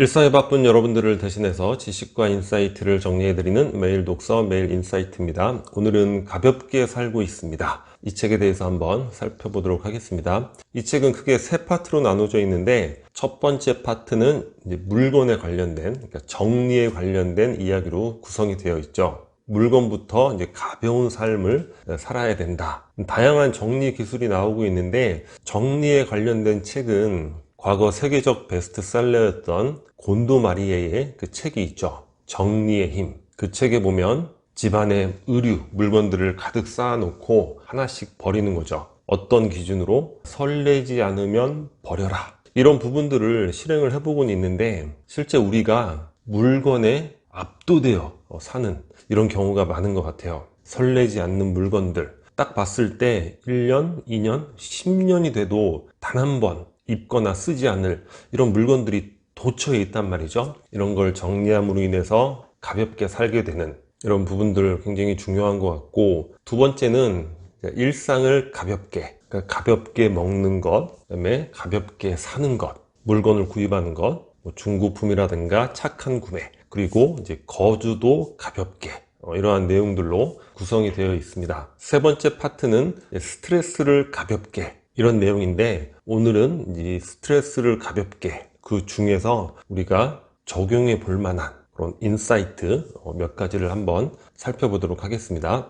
일상에 바쁜 여러분들을 대신해서 지식과 인사이트를 정리해드리는 매일 독서 매일 인사이트입니다. 오늘은 가볍게 살고 있습니다. 이 책에 대해서 한번 살펴보도록 하겠습니다. 이 책은 크게 세 파트로 나눠져 있는데 첫 번째 파트는 이제 물건에 관련된, 그러니까 정리에 관련된 이야기로 구성이 되어 있죠. 물건부터 이제 가벼운 삶을 살아야 된다. 다양한 정리 기술이 나오고 있는데 정리에 관련된 책은 과거 세계적 베스트셀러였던 곤도 마리에의 그 책이 있죠. 정리의 힘. 그 책에 보면 집안에 의류, 물건들을 가득 쌓아놓고 하나씩 버리는 거죠. 어떤 기준으로? 설레지 않으면 버려라. 이런 부분들을 실행을 해보곤 있는데 실제 우리가 물건에 압도되어 사는 이런 경우가 많은 것 같아요. 설레지 않는 물건들. 딱 봤을 때 1년, 2년, 10년이 돼도 단 한 번 입거나 쓰지 않을 이런 물건들이 도처에 있단 말이죠. 이런 걸 정리함으로 인해서 가볍게 살게 되는 이런 부분들 굉장히 중요한 것 같고, 두 번째는 일상을 가볍게, 그러니까 가볍게 먹는 것, 그다음에 가볍게 사는 것, 물건을 구입하는 것, 뭐 중고품이라든가 착한 구매, 그리고 이제 거주도 가볍게, 이러한 내용들로 구성이 되어 있습니다. 세 번째 파트는 스트레스를 가볍게, 이런 내용인데 오늘은 이 스트레스를 가볍게 그 중에서 우리가 적용해 볼 만한 그런 인사이트 몇 가지를 한번 살펴보도록 하겠습니다.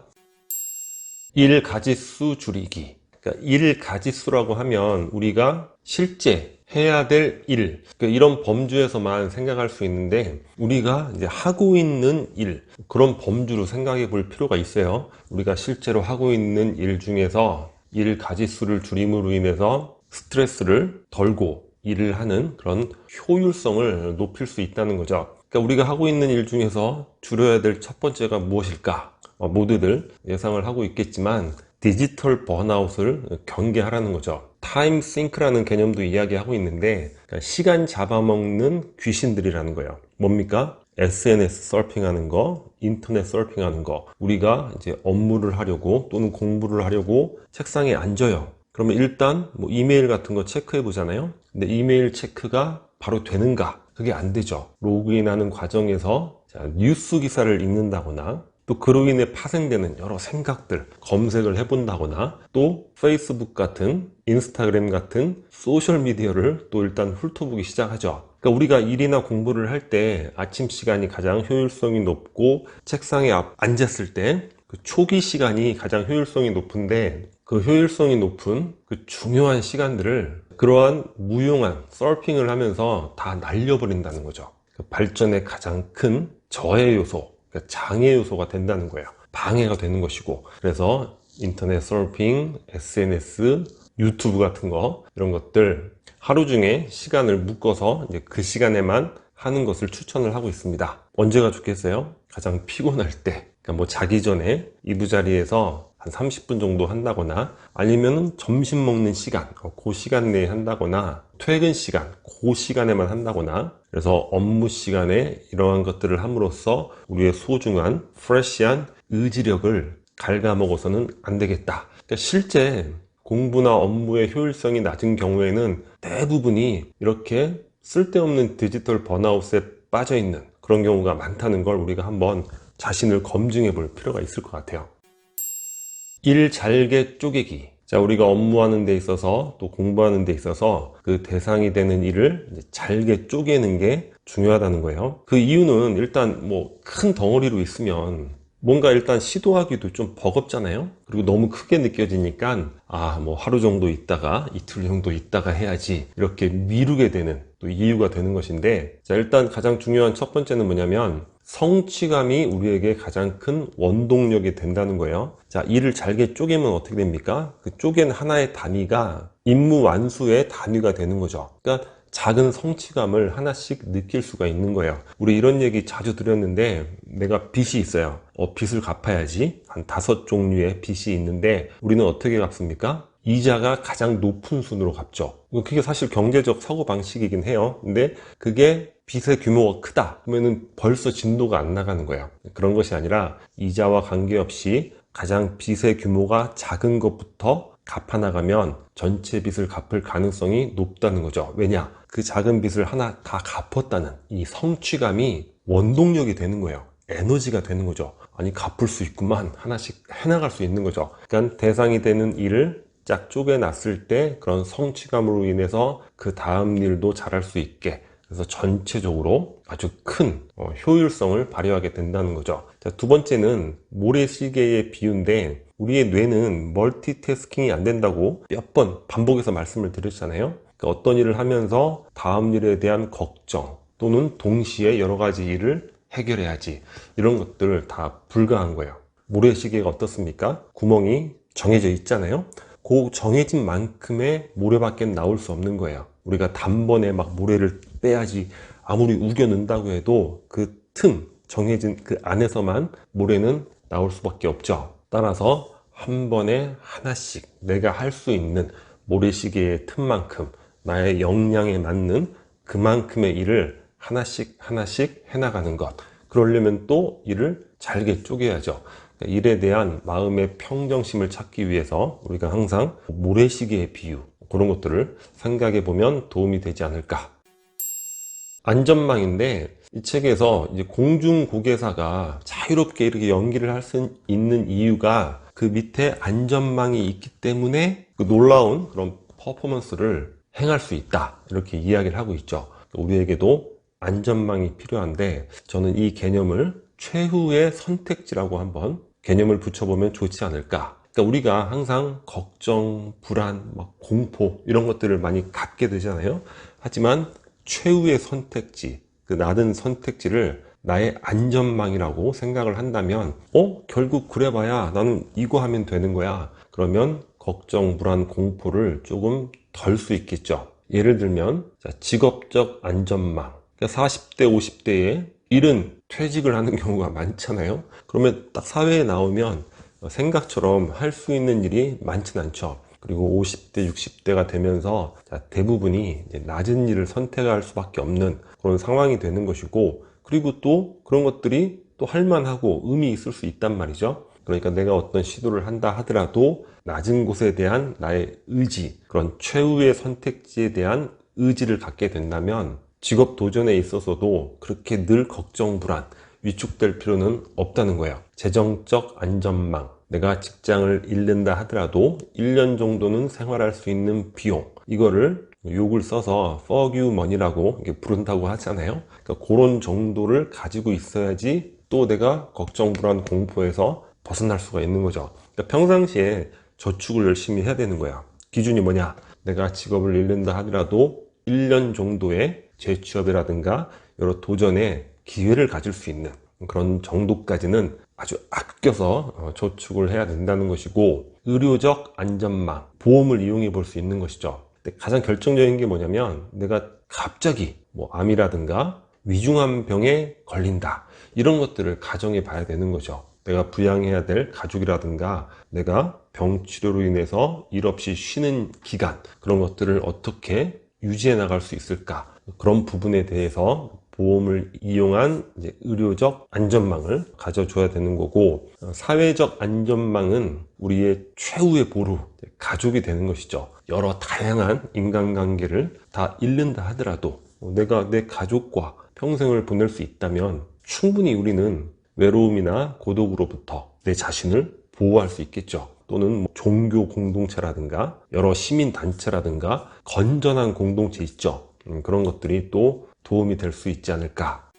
일 가짓수 줄이기. 그러니까 일 가짓수라고 하면 우리가 실제 해야 될 일, 그러니까 이런 범주에서만 생각할 수 있는데 우리가 이제 하고 있는 일, 그런 범주로 생각해 볼 필요가 있어요. 우리가 실제로 하고 있는 일 중에서 일 가짓수를 줄임으로 인해서 스트레스를 덜고 일을 하는 그런 효율성을 높일 수 있다는 거죠. 그러니까 우리가 하고 있는 일 중에서 줄여야 될 첫 번째가 무엇일까? 모두들 예상을 하고 있겠지만 디지털 번아웃을 경계하라는 거죠. 타임 싱크라는 개념도 이야기하고 있는데 그러니까 시간 잡아먹는 귀신들이라는 거예요. 뭡니까? SNS 서핑하는 거, 인터넷 서핑하는 거. 우리가 이제 업무를 하려고 또는 공부를 하려고 책상에 앉아요. 그러면 일단 뭐 이메일 같은 거 체크해 보잖아요. 근데 이메일 체크가 바로 되는가? 그게 안 되죠. 로그인하는 과정에서 뉴스 기사를 읽는다거나 또 그로 인해 파생되는 여러 생각들 검색을 해본다거나 또 페이스북 같은 인스타그램 같은 소셜미디어를 또 일단 훑어보기 시작하죠. 그러니까 우리가 일이나 공부를 할 때 아침 시간이 가장 효율성이 높고 책상에 앉았을 때 그 초기 시간이 가장 효율성이 높은데 그 효율성이 높은 그 중요한 시간들을 그러한 무용한 서핑을 하면서 다 날려버린다는 거죠. 그 발전의 가장 큰 저해 요소, 장애 요소가 된다는 거예요. 방해가 되는 것이고, 그래서 인터넷 서핑, SNS, 유튜브 같은 거 이런 것들 하루 중에 시간을 묶어서 이제 그 시간에만 하는 것을 추천을 하고 있습니다. 언제가 좋겠어요? 가장 피곤할 때, 그러니까 뭐 자기 전에 이부자리에서 한 30분 정도 한다거나 아니면 점심 먹는 시간, 그 시간 내에 한다거나 퇴근 시간, 그 시간에만 한다거나, 그래서 업무 시간에 이러한 것들을 함으로써 우리의 소중한 프레시한 의지력을 갉아먹어서는 안 되겠다. 그러니까 실제 공부나 업무의 효율성이 낮은 경우에는 대부분이 이렇게 쓸데없는 디지털 번아웃에 빠져 있는 그런 경우가 많다는 걸 우리가 한번 자신을 검증해 볼 필요가 있을 것 같아요. 일 잘게 쪼개기. 자, 우리가 업무하는 데 있어서 또 공부하는 데 있어서 그 대상이 되는 일을 잘게 쪼개는 게 중요하다는 거예요. 그 이유는 일단 뭐 큰 덩어리로 있으면 뭔가 일단 시도하기도 좀 버겁잖아요. 그리고 너무 크게 느껴지니까 뭐 하루 정도 있다가 이틀 정도 있다가 해야지 이렇게 미루게 되는 또 이유가 되는 것인데, 자, 일단 가장 중요한 첫 번째는 뭐냐면 성취감이 우리에게 가장 큰 원동력이 된다는 거예요. 자, 일을 잘게 쪼개면 어떻게 됩니까? 그 쪼갠 하나의 단위가 임무 완수의 단위가 되는 거죠. 그러니까 작은 성취감을 하나씩 느낄 수가 있는 거예요. 우리 이런 얘기 자주 드렸는데, 내가 빚이 있어요. 빚을 갚아야지. 한 5종류의 빚이 있는데 우리는 어떻게 갚습니까? 이자가 가장 높은 순으로 갚죠. 그게 사실 경제적 사고방식이긴 해요. 근데 그게 빚의 규모가 크다 그러면은 벌써 진도가 안 나가는 거예요. 그런 것이 아니라 이자와 관계없이 가장 빚의 규모가 작은 것부터 갚아나가면 전체 빚을 갚을 가능성이 높다는 거죠. 왜냐? 그 작은 빚을 하나 다 갚았다는 이 성취감이 원동력이 되는 거예요. 에너지가 되는 거죠. 아니, 갚을 수 있구만. 하나씩 해나갈 수 있는 거죠. 그러니까 대상이 되는 일을 쫙 쪼개놨을 때 그런 성취감으로 인해서 그 다음 일도 잘할 수 있게, 그래서 전체적으로 아주 큰 효율성을 발휘하게 된다는 거죠. 자, 두 번째는 모래시계의 비유인데, 우리의 뇌는 멀티태스킹이 안 된다고 몇 번 반복해서 말씀을 드렸잖아요. 그러니까 어떤 일을 하면서 다음 일에 대한 걱정, 또는 동시에 여러 가지 일을 해결해야지, 이런 것들 다 불가한 거예요. 모래시계가 어떻습니까? 구멍이 정해져 있잖아요. 그 정해진 만큼의 모래밖에 나올 수 없는 거예요. 우리가 단번에 막 모래를 빼야지 아무리 우겨 넣는다고 해도 그 틈, 정해진 그 안에서만 모래는 나올 수밖에 없죠. 따라서 한 번에 하나씩 내가 할 수 있는 모래시계의 틈만큼 나의 역량에 맞는 그만큼의 일을 하나씩 해나가는 것. 그러려면 또 일을 잘게 쪼개야죠. 일에 대한 마음의 평정심을 찾기 위해서 우리가 항상 모래시계의 비유, 그런 것들을 생각해 보면 도움이 되지 않을까. 안전망인데, 이 책에서 이제 공중고개사가 자유롭게 이렇게 연기를 할 수 있는 이유가 그 밑에 안전망이 있기 때문에 그 놀라운 그런 퍼포먼스를 행할 수 있다, 이렇게 이야기를 하고 있죠. 우리에게도 안전망이 필요한데, 저는 이 개념을 최후의 선택지라고 한번 개념을 붙여보면 좋지 않을까. 그러니까 우리가 항상 걱정, 불안, 공포, 이런 것들을 많이 갖게 되잖아요. 하지만 최후의 선택지, 그 낮은 선택지를 나의 안전망이라고 생각을 한다면, 결국 그래봐야 나는 이거 하면 되는 거야. 그러면 걱정, 불안, 공포를 조금 덜 수 있겠죠. 예를 들면 직업적 안전망. 그러니까 40대, 50대에 일은 퇴직을 하는 경우가 많잖아요. 그러면 딱 사회에 나오면 생각처럼 할 수 있는 일이 많진 않죠. 그리고 50대, 60대가 되면서 대부분이 이제 낮은 일을 선택할 수밖에 없는 그런 상황이 되는 것이고, 그리고 또 그런 것들이 또 할만하고 의미 있을 수 있단 말이죠. 그러니까 내가 어떤 시도를 한다 하더라도 낮은 곳에 대한 나의 의지, 그런 최후의 선택지에 대한 의지를 갖게 된다면 직업 도전에 있어서도 그렇게 늘 걱정, 불안, 위축될 필요는 없다는 거예요. 재정적 안전망, 내가 직장을 잃는다 하더라도 1년 정도는 생활할 수 있는 비용, 이거를 욕을 써서 fuck you money라고 부른다고 하잖아요. 그러니까 그런 정도를 가지고 있어야지 또 내가 걱정, 불안, 공포에서 벗어날 수가 있는 거죠. 그러니까 평상시에 저축을 열심히 해야 되는 거야. 기준이 뭐냐? 내가 직업을 잃는다 하더라도 1년 정도의 재취업이라든가 여러 도전의 기회를 가질 수 있는 그런 정도까지는 아주 아껴서 저축을 해야 된다는 것이고, 의료적 안전망, 보험을 이용해 볼 수 있는 것이죠. 근데 가장 결정적인 게 뭐냐면, 내가 갑자기 암이라든가 위중한 병에 걸린다, 이런 것들을 가정해 봐야 되는 거죠. 내가 부양해야 될 가족이라든가 내가 병 치료로 인해서 일 없이 쉬는 기간, 그런 것들을 어떻게 유지해 나갈 수 있을까, 그런 부분에 대해서 보험을 이용한 이제 의료적 안전망을 가져줘야 되는 거고, 사회적 안전망은 우리의 최후의 보루, 가족이 되는 것이죠. 여러 다양한 인간관계를 다 잃는다 하더라도 내가 내 가족과 평생을 보낼 수 있다면 충분히 우리는 외로움이나 고독으로부터 내 자신을 보호할 수 있겠죠. 또는 종교 공동체라든가 여러 시민단체라든가 건전한 공동체 있죠. 그런 것들이 또 도움이 될 수 있지 않을까.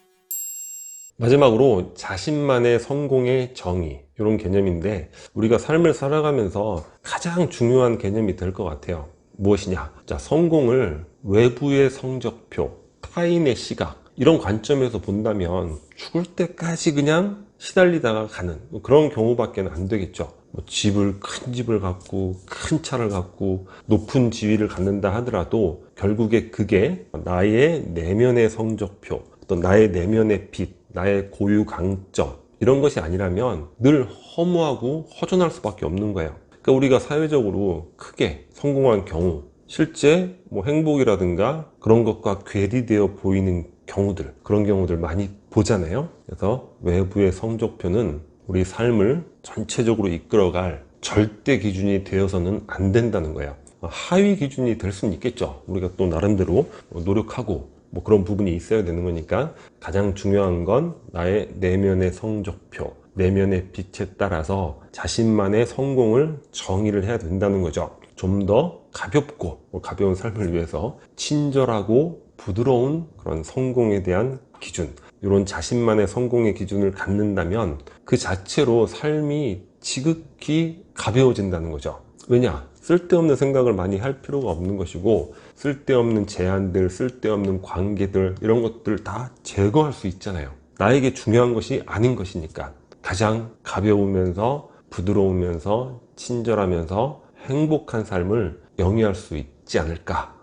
마지막으로 자신만의 성공의 정의, 이런 개념인데, 우리가 삶을 살아가면서 가장 중요한 개념이 될 것 같아요. 무엇이냐? 자, 성공을 외부의 성적표, 타인의 시각, 이런 관점에서 본다면 죽을 때까지 그냥 시달리다가 가는 그런 경우밖에 안 되겠죠. 큰 집을 갖고 큰 차를 갖고 높은 지위를 갖는다 하더라도 결국에 그게 나의 내면의 성적표, 어떤 나의 내면의 빛, 나의 고유 강점, 이런 것이 아니라면 늘 허무하고 허전할 수밖에 없는 거예요. 그러니까 우리가 사회적으로 크게 성공한 경우, 실제 행복이라든가 그런 것과 괴리되어 보이는 경우들, 그런 경우들 많이 보잖아요. 그래서 외부의 성적표는 우리 삶을 전체적으로 이끌어갈 절대 기준이 되어서는 안 된다는 거예요. 하위 기준이 될 수는 있겠죠. 우리가 또 나름대로 노력하고 뭐 그런 부분이 있어야 되는 거니까, 가장 중요한 건 나의 내면의 성적표, 내면의 빛에 따라서 자신만의 성공을 정의를 해야 된다는 거죠. 좀 더 가볍고 가벼운 삶을 위해서 친절하고 부드러운 그런 성공에 대한 기준, 이런 자신만의 성공의 기준을 갖는다면 그 자체로 삶이 지극히 가벼워진다는 거죠. 왜냐? 쓸데없는 생각을 많이 할 필요가 없는 것이고, 쓸데없는 제한들, 쓸데없는 관계들, 이런 것들 다 제거할 수 있잖아요. 나에게 중요한 것이 아닌 것이니까. 가장 가벼우면서 부드러우면서 친절하면서 행복한 삶을 영위할 수 있지 않을까.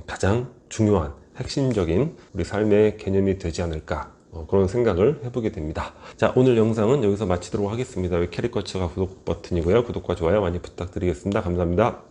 가장 중요한 핵심적인 우리 삶의 개념이 되지 않을까, 그런 생각을 해보게 됩니다. 자, 오늘 영상은 여기서 마치도록 하겠습니다. 캐릭커처가 구독 버튼이고요. 구독과 좋아요 많이 부탁드리겠습니다. 감사합니다.